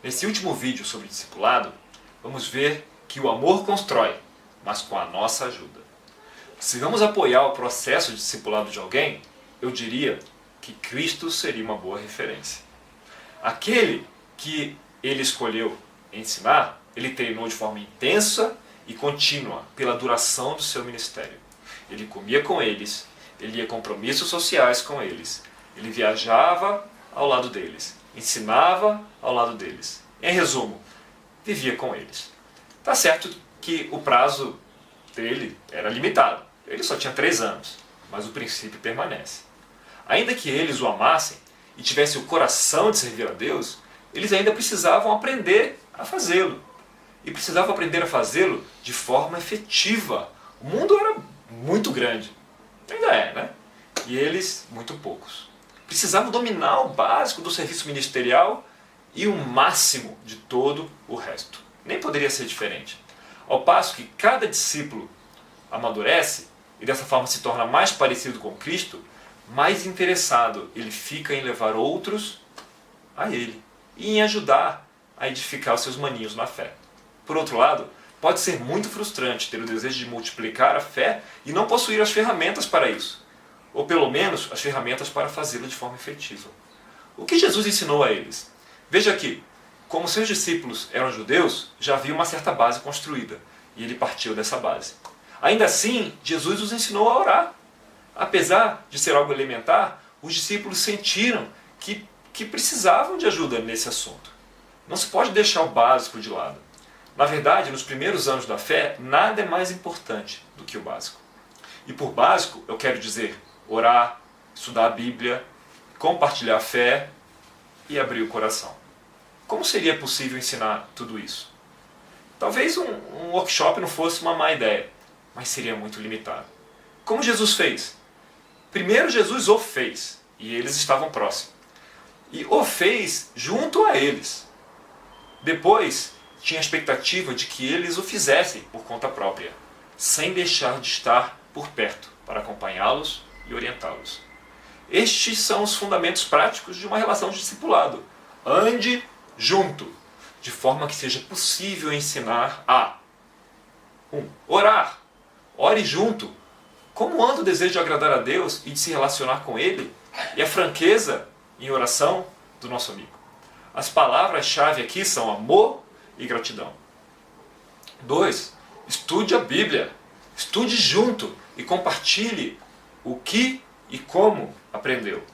Nesse último vídeo sobre discipulado, vamos ver que o amor constrói, mas com a nossa ajuda. Se vamos apoiar o processo de discipulado de alguém, eu diria que Cristo seria uma boa referência. Aquele que ele escolheu ensinar, ele treinou de forma intensa e contínua pela duração do seu ministério. Ele comia com eles, ele ia a compromissos sociais com eles, ele viajava ao lado deles, ensinava ao lado deles. Em resumo, vivia com eles. Tá certo que o prazo dele era limitado. Ele só tinha 3 anos, mas o princípio permanece. Ainda que eles o amassem e tivessem o coração de servir a Deus, eles ainda precisavam aprender a fazê-lo. E precisavam aprender a fazê-lo de forma efetiva. O mundo era muito grande. Ainda é, né? E eles, muito poucos. Precisavam dominar o básico do serviço ministerial e o máximo de todo o resto. Nem poderia ser diferente. Ao passo que cada discípulo amadurece e dessa forma se torna mais parecido com Cristo, mais interessado ele fica em levar outros a ele e em ajudar a edificar os seus maninhos na fé. Por outro lado, pode ser muito frustrante ter o desejo de multiplicar a fé e não possuir as ferramentas para isso, ou pelo menos as ferramentas para fazê-lo de forma efetiva. O que Jesus ensinou a eles? Veja que, como seus discípulos eram judeus, já havia uma certa base construída, e ele partiu dessa base. Ainda assim, Jesus os ensinou a orar. Apesar de ser algo elementar, os discípulos sentiram que precisavam de ajuda nesse assunto. Não se pode deixar o básico de lado. Na verdade, nos primeiros anos da fé, nada é mais importante do que o básico. E por básico, eu quero dizer orar, estudar a Bíblia, compartilhar a fé e abrir o coração. Como seria possível ensinar tudo isso? Talvez um workshop não fosse uma má ideia, mas seria muito limitado. Como Jesus fez? Primeiro Jesus o fez, e eles estavam próximos. E o fez junto a eles. Depois, tinha a expectativa de que eles o fizessem por conta própria, sem deixar de estar por perto para acompanhá-los e orientá-los. Estes são os fundamentos práticos de uma relação de discipulado. Ande junto, de forma que seja possível ensinar a 1. Orar. Ore junto. Como anda o desejo de agradar a Deus e de se relacionar com Ele? E a franqueza em oração do nosso amigo. As palavras-chave aqui são amor e gratidão. 2. Estude a Bíblia. Estude junto e compartilhe o que e como aprendeu.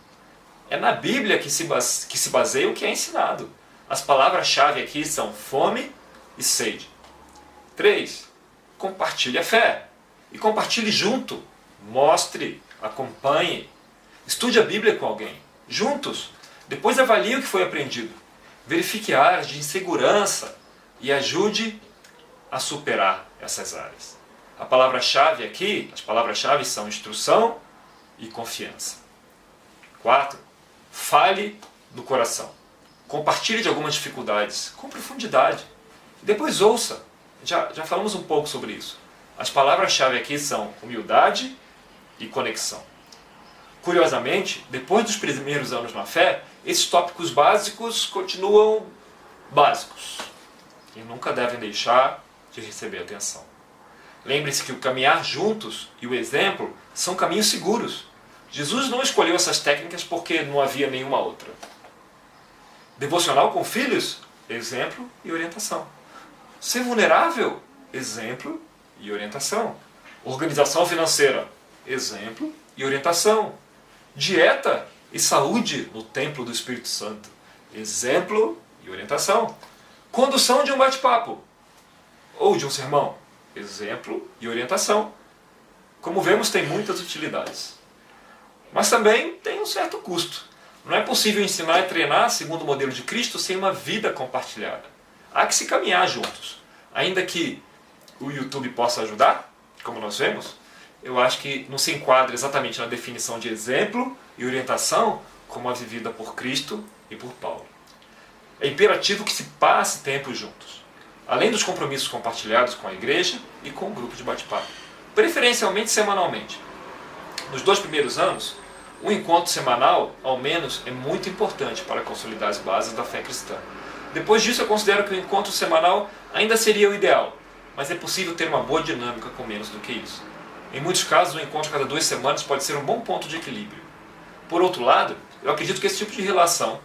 É na Bíblia que se baseia o que é ensinado. As palavras-chave aqui são fome e sede. 3. Compartilhe a fé. E compartilhe junto. Mostre, acompanhe. Estude a Bíblia com alguém. Juntos. Depois avalie o que foi aprendido. Verifique áreas de insegurança e ajude a superar essas áreas. A palavra-chave aqui, as palavras-chave são instrução e confiança. 4. Fale do coração. Compartilhe de algumas dificuldades com profundidade. Depois ouça. Já falamos um pouco sobre isso. As palavras-chave aqui são humildade e conexão. Curiosamente, depois dos primeiros anos na fé, esses tópicos básicos continuam básicos e nunca devem deixar de receber atenção. Lembre-se que o caminhar juntos e o exemplo são caminhos seguros. Jesus não escolheu essas técnicas porque não havia nenhuma outra. Devocional com filhos? Exemplo e orientação. Ser vulnerável? Exemplo e orientação. Organização financeira? Exemplo e orientação. Dieta e saúde no templo do Espírito Santo? Exemplo e orientação. Condução de um bate-papo ou de um sermão? Exemplo e orientação. Como vemos, tem muitas utilidades. Mas também tem um certo custo. Não é possível ensinar e treinar segundo o modelo de Cristo sem uma vida compartilhada. Há que se caminhar juntos. Ainda que o YouTube possa ajudar, como nós vemos, eu acho que não se enquadra exatamente na definição de exemplo e orientação como a vivida por Cristo e por Paulo. É imperativo que se passe tempo juntos, além dos compromissos compartilhados com a igreja e com o grupo de bate-papo, preferencialmente semanalmente. Nos 2 primeiros anos, um encontro semanal, ao menos, é muito importante para consolidar as bases da fé cristã. Depois disso, eu considero que o encontro semanal ainda seria o ideal, mas é possível ter uma boa dinâmica com menos do que isso. Em muitos casos, um encontro a cada 2 semanas pode ser um bom ponto de equilíbrio. Por outro lado, eu acredito que esse tipo de relação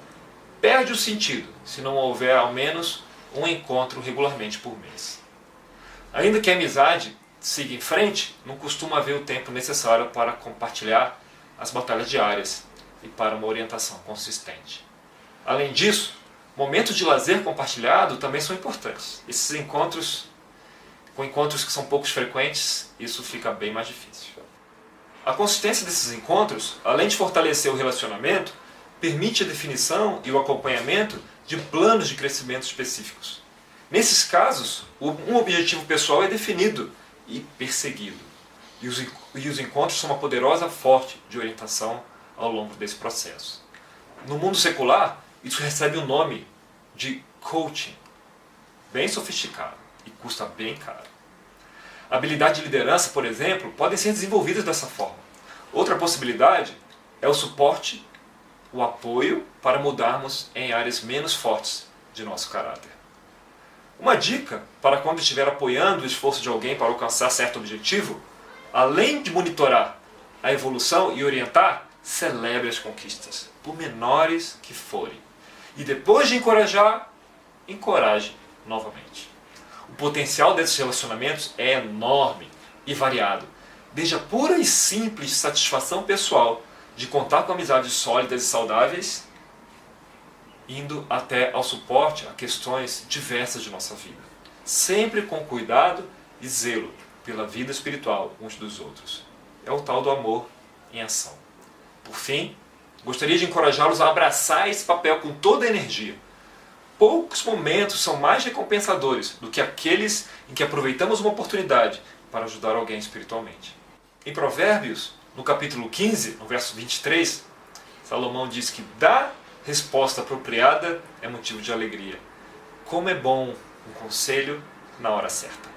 perde o sentido se não houver ao menos um encontro regularmente por mês. Ainda que a amizade siga em frente, não costuma haver o tempo necessário para compartilhar as batalhas diárias e para uma orientação consistente. Além disso, momentos de lazer compartilhado também são importantes. Esses encontros, com encontros que são poucos frequentes, isso fica bem mais difícil. A consistência desses encontros, além de fortalecer o relacionamento, permite a definição e o acompanhamento de planos de crescimento específicos. Nesses casos, um objetivo pessoal é definido e perseguido. E os encontros são uma poderosa fonte de orientação ao longo desse processo. No mundo secular, isso recebe o nome de coaching, bem sofisticado e custa bem caro. A habilidade de liderança, por exemplo, podem ser desenvolvidas dessa forma. Outra possibilidade é o suporte, o apoio para mudarmos em áreas menos fortes de nosso caráter. Uma dica para quando estiver apoiando o esforço de alguém para alcançar certo objetivo, além de monitorar a evolução e orientar, celebre as conquistas, por menores que forem. E depois de encorajar, encoraje novamente. O potencial desses relacionamentos é enorme e variado, desde a pura e simples satisfação pessoal de contar com amizades sólidas e saudáveis, indo até ao suporte a questões diversas de nossa vida, sempre com cuidado e zelo pela vida espiritual uns dos outros. É o tal do amor em ação. Por fim, gostaria de encorajá-los a abraçar esse papel com toda a energia. Poucos momentos são mais recompensadores do que aqueles em que aproveitamos uma oportunidade para ajudar alguém espiritualmente. Em Provérbios, no capítulo 15, no verso 23, Salomão diz que dar resposta apropriada é motivo de alegria. Como é bom um conselho na hora certa.